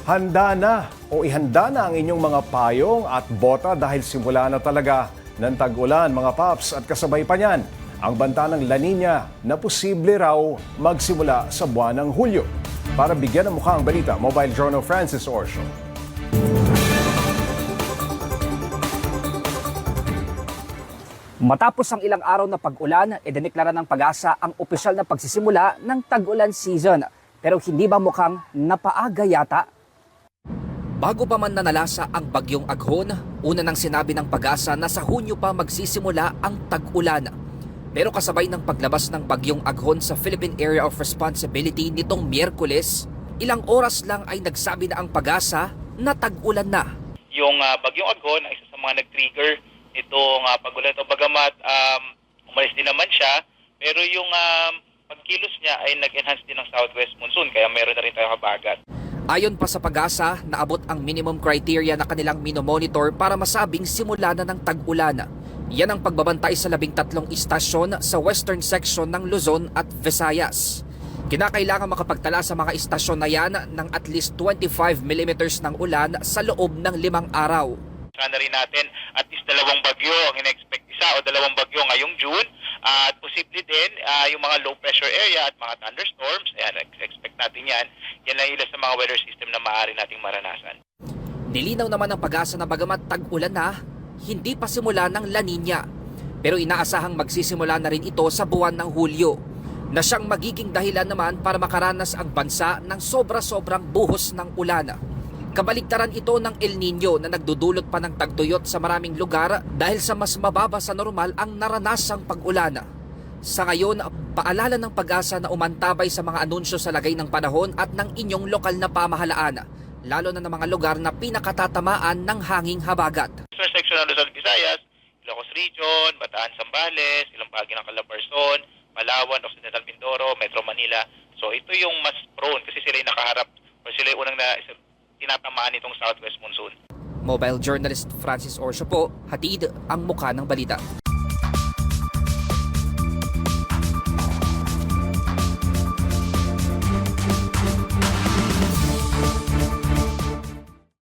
Handa na o ihanda na ang inyong mga payong at bota dahil simula na talaga ng tag-ulan mga paps at kasabay pa niyan ang banta ng La Nina na posible raw magsimula sa buwan ng Hulyo. Para bigyan ng mukha ang balita, Mobile Journal Francis Orsio. Matapos ang ilang araw na pag-ulan, idineklara ng PAGASA ang opisyal na pagsisimula ng tag-ulan season. Pero hindi ba mukhang napaaga yata? Bago pa man nanalasa ang bagyong Aghon, una nang sinabi ng PAGASA na sa Hunyo pa magsisimula ang tag-ulan. Pero kasabay ng paglabas ng bagyong Aghon sa Philippine Area of Responsibility nitong Miyerkules, ilang oras lang ay nagsabi na ang PAGASA na tag-ulan na. Yung bagyong Aghon ay isa sa mga nag-trigger itong pag-ulan ito. Bagamat umalis din naman siya, pero yung pagkilos niya ay nag-enhance din ng southwest monsoon, kaya meron na rin tayong habagat. Ayon pa sa PAGASA, naabot ang minimum criteria na kanilang minomonitor para masabing simula na ng tag-ulan. Yan ang pagbabantay sa 13 istasyon sa western section ng Luzon at Visayas. Kinakailangan makapagtala sa mga istasyon na yan ng at least 25 millimeters ng ulan sa loob ng 5 araw. Sana rin natin at least 2 bagyo ang in-expect, isa o 2 bagyo ngayong June. At posible din yung mga low pressure area at mga thunderstorms. Ayan, expect natin yan. Yan lang ilan sa mga weather system na maaari nating maranasan. Nilinaw naman ng PAGASA na bagamat tag-ulan na, hindi pa simula ng La Nina. Pero inaasahang magsisimula na rin ito sa buwan ng Hulyo, na siyang magiging dahilan naman para makaranas ang bansa ng sobra-sobrang buhos ng ulan. Kabaligtaran ito ng El Nino na nagdudulot pa ng tagtuyot sa maraming lugar dahil sa mas mababa sa normal ang naranasang pag-ulan. Sa ngayon, paalala ng PAGASA na umantabay sa mga anunsyo sa lagay ng panahon at ng inyong lokal na pamahalaan, lalo na ng mga lugar na pinakatatamaan ng hanging habagat. Sa section ng Luzon, Visayas, Ilocos Region, Bataan, Zambales, ilang bahagi ng Calabarzon, Palawan, Occidental Mindoro, Metro Manila. So ito yung mas prone kasi sila yung nakaharap o sila yung unang tinatamaan itong southwest monsoon. Mobile journalist Francis Orsio po, hatid ang mukha ng balita.